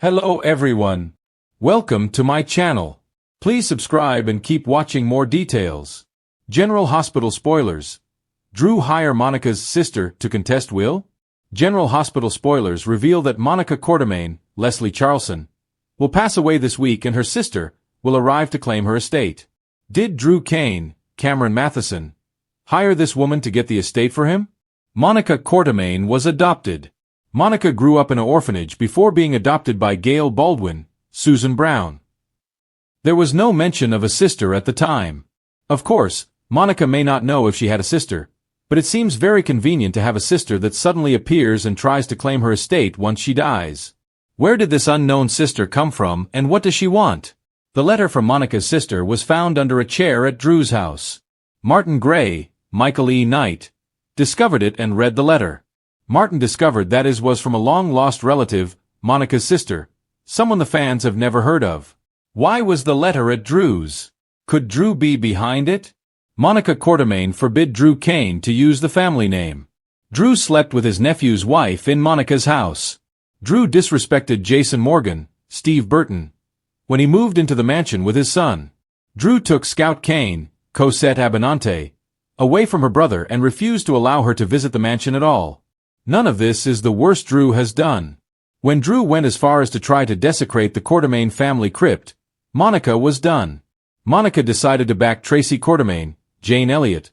Hello everyone. Welcome to my channel. Please subscribe and keep watching more details. General Hospital spoilers. Drew hire Monica's sister to contest will? General Hospital spoilers reveal that Monica Quartermaine, Leslie Charleson, will pass away this week and her sister will arrive to claim her estate. Did Drew Cain, Cameron Matheson, hire this woman to get the estate for him? Monica Quartermaine was adopted. Monica grew up in an orphanage before being adopted by Gail Baldwin, Susan Brown. There was no mention of a sister at the time. Of course, Monica may not know if she had a sister, but it seems very convenient to have a sister that suddenly appears and tries to claim her estate once she dies. Where did this unknown sister come from and what does she want? The letter from Monica's sister was found under a chair at Drew's house. Martin Gray, Michael E. Knight, discovered it and read the letter. Martin discovered that it was from a long-lost relative, Monica's sister, someone the fans have never heard of. Why was the letter at Drew's? Could Drew be behind it? Monica Quartermaine forbid Drew Cain to use the family name. Drew slept with his nephew's wife in Monica's house. Drew disrespected Jason Morgan, Steve Burton, when he moved into the mansion with his son. Drew took Scout Cain, Cosette Abinante, away from her brother and refused to allow her to visit the mansion at all. None of this is the worst Drew has done. When Drew went as far as to try to desecrate the Quartermaine family crypt, Monica was done. Monica decided to back Tracy Quartermaine, Jane Elliott,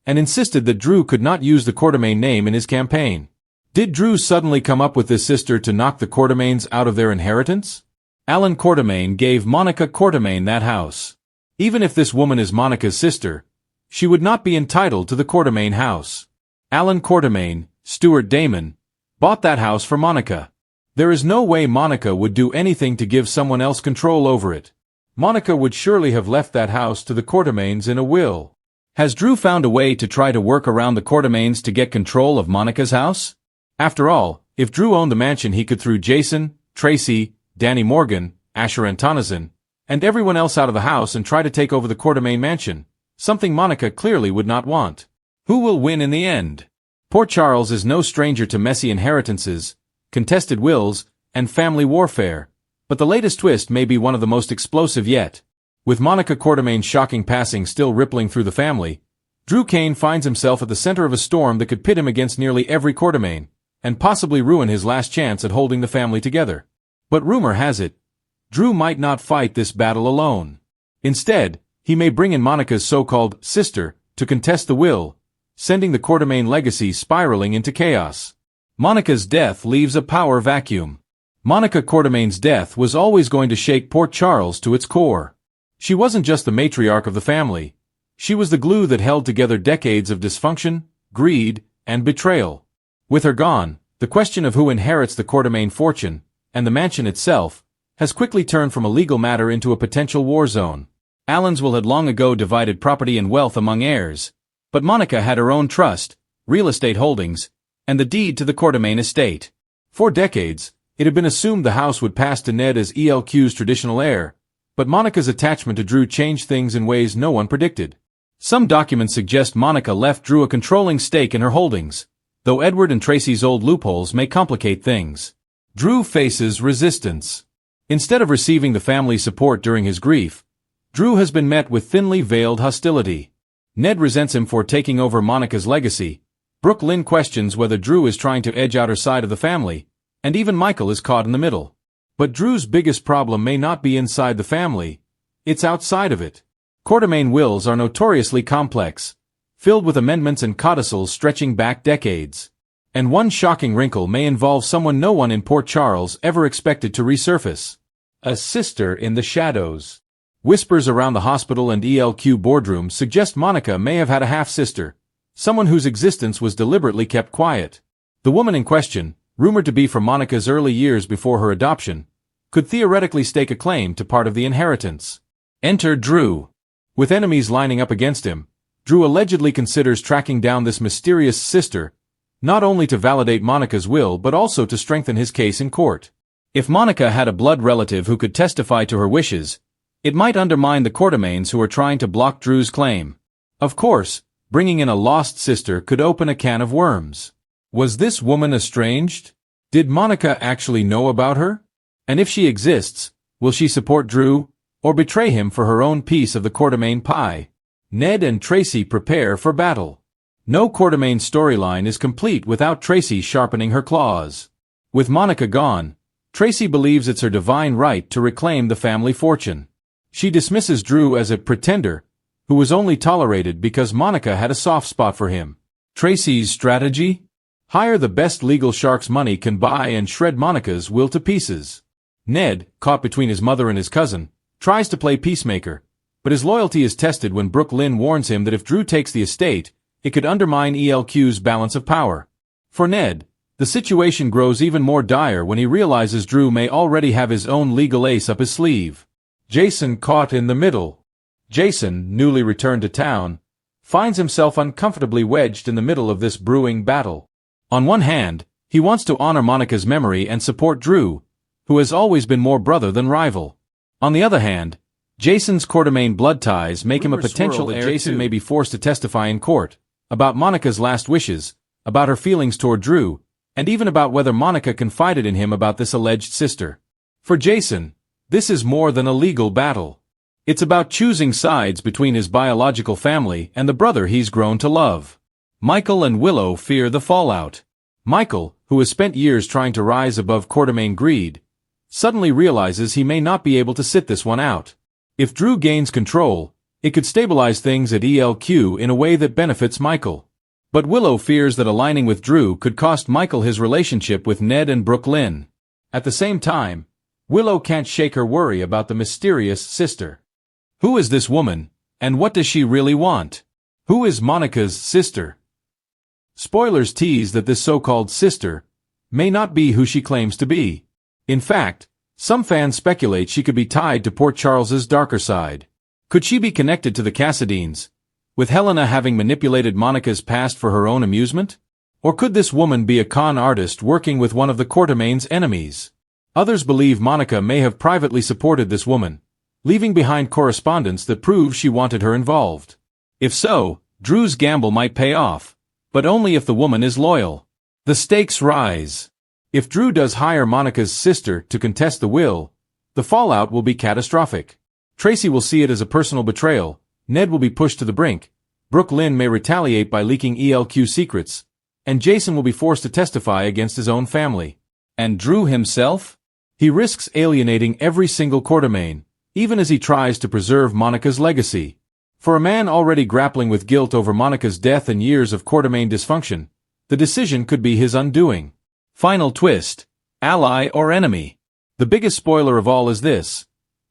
and insisted that Drew could not use the Quartermaine name in his campaign. Did Drew suddenly come up with this sister to knock the Quartermaines out of their inheritance? Alan Quartermaine gave Monica Quartermaine that house. Even if this woman is Monica's sister, she would not be entitled to the Quartermaine house. Alan Quartermaine, Stuart Damon, bought that house for Monica. There is no way Monica would do anything to give someone else control over it. Monica would surely have left that house to the Quartermaines in a will. Has Drew found a way to try to work around the Quartermaines to get control of Monica's house? After all, if Drew owned the mansion he could throw Jason, Tracy, Danny Morgan, Asher Antonison, and everyone else out of the house and try to take over the Quartermaine mansion, something Monica clearly would not want. Who will win in the end? Port Charles is no stranger to messy inheritances, contested wills, and family warfare, but the latest twist may be one of the most explosive yet. With Monica Quartermaine's shocking passing still rippling through the family, Drew Cain finds himself at the center of a storm that could pit him against nearly every Quartermaine, and possibly ruin his last chance at holding the family together. But rumor has it, Drew might not fight this battle alone. Instead, he may bring in Monica's so-called sister to contest the will, sending the Quartermaine legacy spiraling into chaos. Monica's death leaves a power vacuum. Monica Quartermaine's death was always going to shake Port Charles to its core. She wasn't just the matriarch of the family. She was the glue that held together decades of dysfunction, greed, and betrayal. With her gone, the question of who inherits the Quartermaine fortune, and the mansion itself, has quickly turned from a legal matter into a potential war zone. Allen's will had long ago divided property and wealth among heirs, but Monica had her own trust, real estate holdings, and the deed to the Quartermaine estate. For decades, it had been assumed the house would pass to Ned as ELQ's traditional heir, but Monica's attachment to Drew changed things in ways no one predicted. Some documents suggest Monica left Drew a controlling stake in her holdings, though Edward and Tracy's old loopholes may complicate things. Drew faces resistance. Instead of receiving the family's support during his grief, Drew has been met with thinly veiled hostility. Ned resents him for taking over Monica's legacy, Brooke Lynn questions whether Drew is trying to edge out her side of the family, and even Michael is caught in the middle. But Drew's biggest problem may not be inside the family, it's outside of it. Quartermaine wills are notoriously complex, filled with amendments and codicils stretching back decades. And one shocking wrinkle may involve someone no one in Port Charles ever expected to resurface. A sister in the shadows. Whispers around the hospital and ELQ boardroom suggest Monica may have had a half-sister, someone whose existence was deliberately kept quiet. The woman in question, rumored to be from Monica's early years before her adoption, could theoretically stake a claim to part of the inheritance. Enter Drew. With enemies lining up against him, Drew allegedly considers tracking down this mysterious sister, not only to validate Monica's will but also to strengthen his case in court. If Monica had a blood relative who could testify to her wishes, it might undermine the Quartermaines who are trying to block Drew's claim. Of course, bringing in a lost sister could open a can of worms. Was this woman estranged? Did Monica actually know about her? And if she exists, will she support Drew, or betray him for her own piece of the Quartermaine pie? Ned and Tracy prepare for battle. No Quartermaine storyline is complete without Tracy sharpening her claws. With Monica gone, Tracy believes it's her divine right to reclaim the family fortune. She dismisses Drew as a pretender, who was only tolerated because Monica had a soft spot for him. Tracy's strategy? Hire the best legal sharks money can buy and shred Monica's will to pieces. Ned, caught between his mother and his cousin, tries to play peacemaker, but his loyalty is tested when Brooke Lynn warns him that if Drew takes the estate, it could undermine ELQ's balance of power. For Ned, the situation grows even more dire when he realizes Drew may already have his own legal ace up his sleeve. Jason caught in the middle. Jason, newly returned to town, finds himself uncomfortably wedged in the middle of this brewing battle. On one hand, he wants to honor Monica's memory and support Drew, who has always been more brother than rival. On the other hand, Jason's Quartermaine blood ties make him a potential heir. Jason may be forced to testify in court about Monica's last wishes, about her feelings toward Drew, and even about whether Monica confided in him about this alleged sister. For Jason, this is more than a legal battle. It's about choosing sides between his biological family and the brother he's grown to love. Michael and Willow fear the fallout. Michael, who has spent years trying to rise above Quartermaine greed, suddenly realizes he may not be able to sit this one out. If Drew gains control, it could stabilize things at ELQ in a way that benefits Michael. But Willow fears that aligning with Drew could cost Michael his relationship with Ned and Brooke Lynn. At the same time, Willow can't shake her worry about the mysterious sister. Who is this woman, and what does she really want? Who is Monica's sister? Spoilers tease that this so-called sister may not be who she claims to be. In fact, some fans speculate she could be tied to Port Charles's darker side. Could she be connected to the Cassadines, with Helena having manipulated Monica's past for her own amusement? Or could this woman be a con artist working with one of the Quartermaine's enemies? Others believe Monica may have privately supported this woman, leaving behind correspondence that proves she wanted her involved. If so, Drew's gamble might pay off, but only if the woman is loyal. The stakes rise. If Drew does hire Monica's sister to contest the will, the fallout will be catastrophic. Tracy will see it as a personal betrayal, Ned will be pushed to the brink, Brooke Lynn may retaliate by leaking ELQ secrets, and Jason will be forced to testify against his own family. And Drew himself? He risks alienating every single Quartermaine, even as he tries to preserve Monica's legacy. For a man already grappling with guilt over Monica's death and years of Quartermaine dysfunction, the decision could be his undoing. Final twist: ally or enemy? The biggest spoiler of all is this: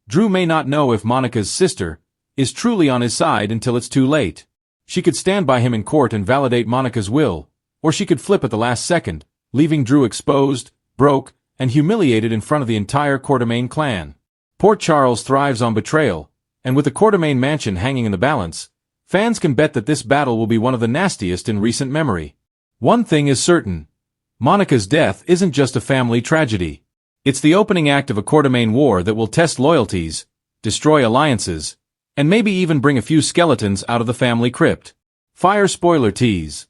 Drew may not know if Monica's sister is truly on his side until it's too late. She could stand by him in court and validate Monica's will, or she could flip at the last second, leaving Drew exposed, broke, and humiliated in front of the entire Quartermaine clan. Port Charles thrives on betrayal, and with the Quartermaine mansion hanging in the balance, fans can bet that this battle will be one of the nastiest in recent memory. One thing is certain: Monica's death isn't just a family tragedy. It's the opening act of a Quartermaine war that will test loyalties, destroy alliances, and maybe even bring a few skeletons out of the family crypt. Fire spoiler tease.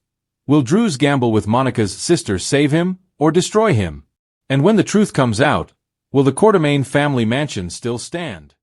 Will Drew's gamble with Monica's sister save him, or destroy him? And when the truth comes out, will the Quartermaine family mansion still stand?